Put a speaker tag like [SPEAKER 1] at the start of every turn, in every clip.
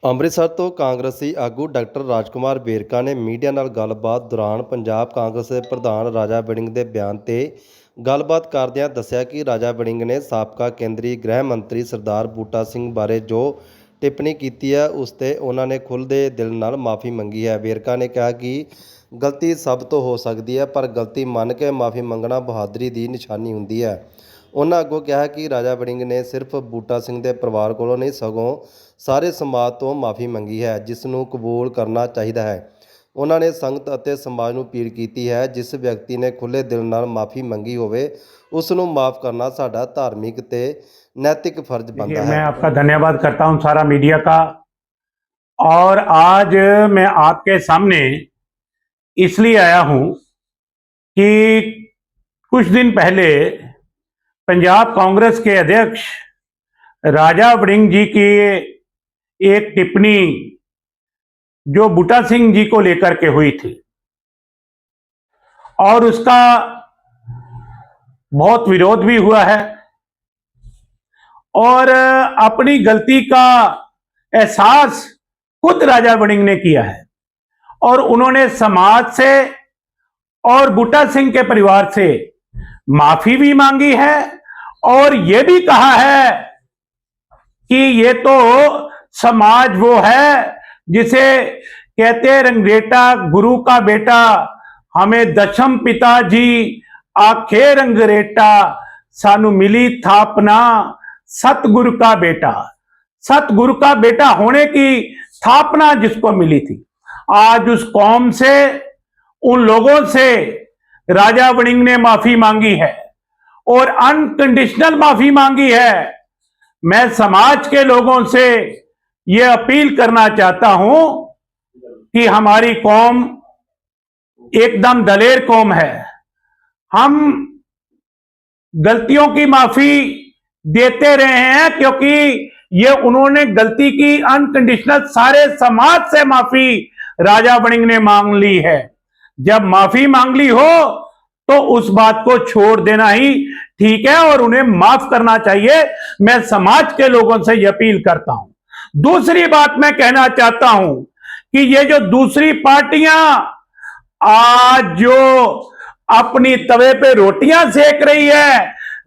[SPEAKER 1] ਅੰਮ੍ਰਿਤਸਰ ਤੋਂ ਕਾਂਗਰਸੀ ਆਗੂ ਡਾਕਟਰ ਰਾਜਕੁਮਾਰ ਵੇਰਕਾ ਨੇ ਮੀਡੀਆ ਨਾਲ ਗੱਲਬਾਤ ਦੌਰਾਨ ਪੰਜਾਬ ਕਾਂਗਰਸ ਦੇ ਪ੍ਰਧਾਨ ਰਾਜਾ ਵੜਿੰਗ ਦੇ ਬਿਆਨ ਤੇ ਗੱਲਬਾਤ ਕਰਦਿਆਂ ਦੱਸਿਆ ਕਿ ਰਾਜਾ ਵੜਿੰਗ ਨੇ ਸਾਬਕਾ ਕੇਂਦਰੀ ਗ੍ਰਹਿ ਮੰਤਰੀ ਸਰਦਾਰ ਬੂਟਾ ਸਿੰਘ ਬਾਰੇ ਜੋ ਟਿੱਪਣੀ ਕੀਤੀ ਹੈ ਉਸ ਤੇ ਉਹਨਾਂ ਨੇ ਖੁੱਲ੍ਹਦੇ ਦਿਲ ਨਾਲ ਮਾਫੀ ਮੰਗੀ ਹੈ। ਵੇਰਕਾ ਨੇ ਕਿਹਾ ਕਿ ਗਲਤੀ ਸਭ ਤੋਂ ਹੋ ਸਕਦੀ ਹੈ, ਪਰ ਗਲਤੀ ਮੰਨ ਕੇ ਮਾਫੀ ਮੰਗਣਾ ਬਹਾਦਰੀ ਦੀ ਨਿਸ਼ਾਨੀ ਹੁੰਦੀ ਹੈ। ਉਹਨਾਂ ਅੱਗੋਂ ਕਿਹਾ ਕਿ ਰਾਜਾ ਵੜਿੰਗ ਨੇ ਸਿਰਫ ਬੂਟਾ ਸਿੰਘ ਦੇ ਪਰਿਵਾਰ ਕੋਲੋਂ ਨਹੀਂ ਸਗੋਂ ਸਾਰੇ ਸਮਾਜ ਤੋਂ ਮਾਫੀ ਮੰਗੀ ਹੈ, ਜਿਸ ਨੂੰ ਕਬੂਲ ਕਰਨਾ ਚਾਹੀਦਾ ਹੈ। ਉਹਨਾਂ ਨੇ ਸੰਗਤ ਅਤੇ ਸਮਾਜ ਨੂੰ ਅਪੀਲ ਕੀਤੀ ਹੈ, ਜਿਸ ਵਿਅਕਤੀ ਨੇ ਖੁੱਲ੍ਹੇ ਦਿਲ ਨਾਲ ਮਾਫੀ ਮੰਗੀ होवे उस ਨੂੰ माफ़ करना साडा धार्मिक ते नैतिक फर्ज बनता है।
[SPEAKER 2] मैं आपका धन्यवाद करता हूं सारा मीडिया का। और आज मैं आपके सामने इसलिए आया हूं कि कुछ दिन पहले पंजाब कांग्रेस के अध्यक्ष राजा वड़िंग जी की एक टिप्पणी जो बूटा सिंह जी को लेकर के हुई थी और उसका बहुत विरोध भी हुआ है और अपनी गलती का एहसास खुद राजा वड़िंग ने किया है और उन्होंने समाज से और बूटा सिंह के परिवार से माफी भी मांगी है और यह भी कहा है कि ये तो समाज वो है जिसे कहते रंगरेटा गुरु का बेटा, हमें दशम पिताजी आखे रंगरेटा, सानू मिली थापना सतगुरु का बेटा। सतगुरु का बेटा होने की स्थापना जिसको मिली थी, आज उस कौम से, उन लोगों से राजा वड़िंग ने माफी मांगी है और अनकंडीशनल माफी मांगी है। मैं समाज के लोगों से यह अपील करना चाहता हूं कि हमारी कौम एकदम दलेर कौम है। हम गलतियों की माफी देते रहे हैं क्योंकि ये उन्होंने गलती की अनकंडीशनल सारे समाज से माफी राजा वड़िंग ने मांग ली है। जब माफी मांग ली हो तो उस बात को छोड़ देना ही ठीक है और उन्हें माफ करना चाहिए। मैं समाज के लोगों से यह अपील करता हूं। दूसरी बात मैं कहना चाहता हूं कि ये जो दूसरी पार्टियां आज जो अपनी तवे पे रोटियां सेक रही है,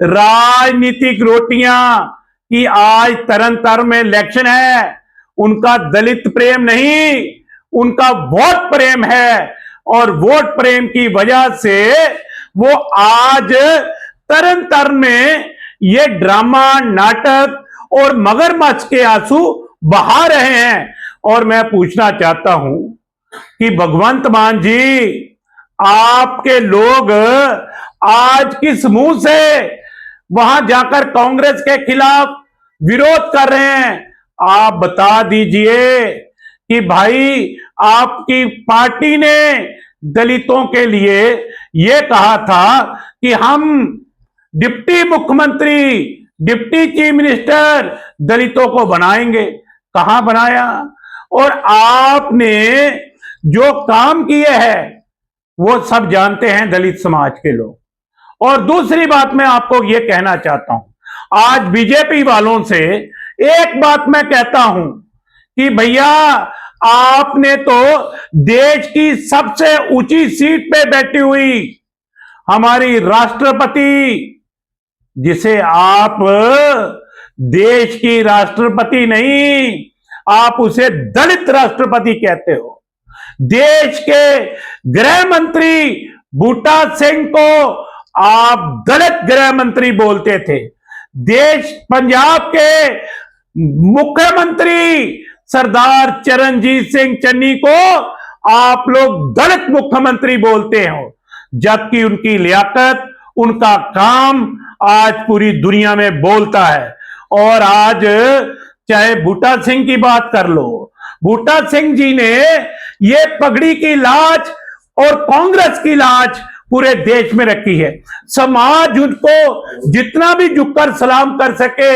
[SPEAKER 2] राजनीतिक रोटियां, कि आज तरन तारण में इलेक्शन है, उनका दलित प्रेम नहीं, उनका वोट प्रेम है और वोट प्रेम की वजह से वो आज तरन तारण में ये ड्रामा नाटक और मगरमच्छ के आंसू बहा रहे हैं। और मैं पूछना चाहता हूं कि भगवंत मान जी, आपके लोग आज किस मुंह से वहां जाकर कांग्रेस के खिलाफ विरोध कर रहे हैं? आप बता दीजिए कि भाई आपकी पार्टी ने दलितों के लिए यह कहा था कि हम डिप्टी मुख्यमंत्री, डिप्टी चीफ मिनिस्टर दलितों को बनाएंगे। कहां बनाया? और आपने जो काम किए हैं वो सब जानते हैं दलित समाज के लोग। और दूसरी बात मैं आपको यह कहना चाहता हूं, आज बीजेपी वालों से एक बात मैं कहता हूं कि भैया आपने तो देश की सबसे ऊंची सीट पे बैठी हुई हमारी राष्ट्रपति, जिसे आप देश की राष्ट्रपति नहीं, आप उसे दलित राष्ट्रपति कहते हो। देश के गृह मंत्री बूटा सिंह को आप दलित गृह मंत्री बोलते थे। देश पंजाब के मुख्यमंत्री सरदार चरणजीत सिंह चन्नी को आप लोग दलित मुख्यमंत्री बोलते हो, जबकि उनकी लियाकत, उनका काम आज पूरी दुनिया में बोलता है। और आज चाहे बूटा सिंह की बात कर लो, बूटा सिंह जी ने ये पगड़ी की लाज और कांग्रेस की लाज पूरे देश में रखी है। समाज उनको जितना भी झुककर सलाम कर सके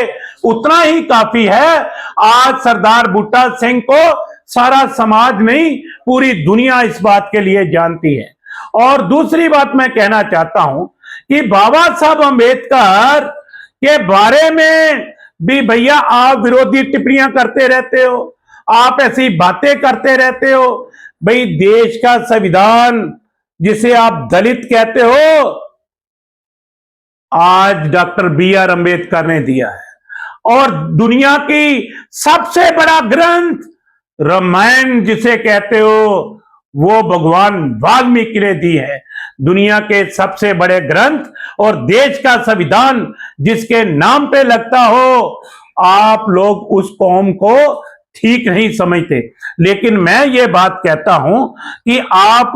[SPEAKER 2] उतना ही काफी है। आज सरदार बूटा सिंह को सारा समाज नहीं, पूरी दुनिया इस बात के लिए जानती है। और दूसरी बात मैं कहना चाहता हूं कि बाबा साहब अंबेडकर के बारे में भी भैया आप विरोधी टिप्पणियां करते रहते हो। आप ऐसी बातें करते रहते हो। भाई देश का संविधान जिसे आप दलित कहते हो, आज डॉक्टर बी आर अंबेडकर ने दिया है। और दुनिया की सबसे बड़ा ग्रंथ रामायण जिसे कहते हो, वो भगवान वाल्मीकि ने दी है। दुनिया के सबसे बड़े ग्रंथ और देश का संविधान जिसके नाम पे लगता हो, आप लोग उस कौम को ठीक नहीं समझते। लेकिन मैं ये बात कहता हूं कि आप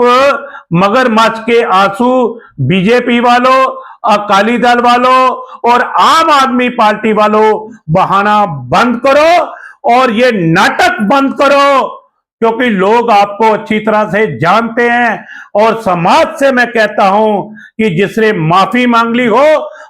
[SPEAKER 2] मगरमच्छ के आंसू बीजेपी वालों, अकाली दल वालों और आम आदमी पार्टी वालों बहाना बंद करो और ये नाटक बंद करो, क्योंकि लोग आपको अच्छी तरह से जानते हैं। और समाज से मैं कहता हूं कि जिसने माफी मांग ली हो,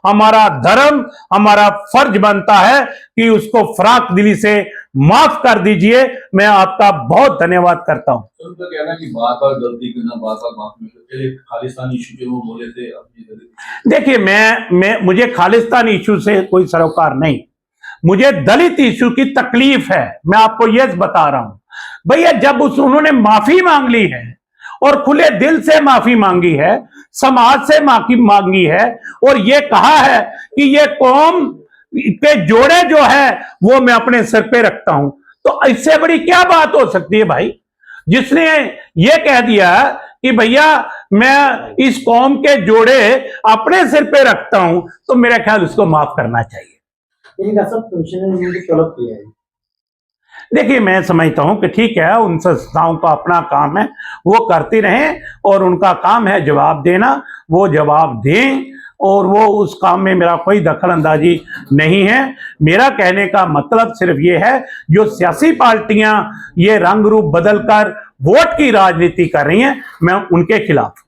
[SPEAKER 2] हमारा धर्म, हमारा फर्ज बनता है कि उसको फराक दिली से माफ कर दीजिए। मैं आपका बहुत धन्यवाद करता हूं।
[SPEAKER 3] तो उनका कहना है कि बार बार गलती करना, बार बार माफी मांगना, खालिस्तानी इशू जो वो बोले थे अपनी दलित।
[SPEAKER 2] देखिए, मैं मुझे खालिस्तान इशू से कोई सरोकार नहीं, मुझे दलित इशू की तकलीफ है। मैं आपको यह बता रहा हूं भैया, जब उन्होंने माफी मांग ली है और खुले दिल से माफी मांगी है, समाज से माफी मांगी है और ये कहा है कि ये कौम के जोड़े जो है वो मैं अपने सिर पे रखता हूं, तो इससे बड़ी क्या बात हो सकती है भाई। जिसने ये कह दिया कि भैया मैं इस कौम के जोड़े अपने सिर पे रखता हूं, तो मेरा ख्याल उसको माफ करना चाहिए।
[SPEAKER 4] तलब किया है।
[SPEAKER 2] देखिए, मैं समझता हूं कि ठीक है, उन संस्थाओं का अपना काम है, वो करती रहें और उनका काम है जवाब देना, वो जवाब दें और वो उस काम में मेरा कोई दखल अंदाजी नहीं है। मेरा कहने का मतलब सिर्फ ये है, जो सियासी पार्टियां ये रंग रूप बदलकर वोट की राजनीति कर रही हैं, मैं उनके खिलाफ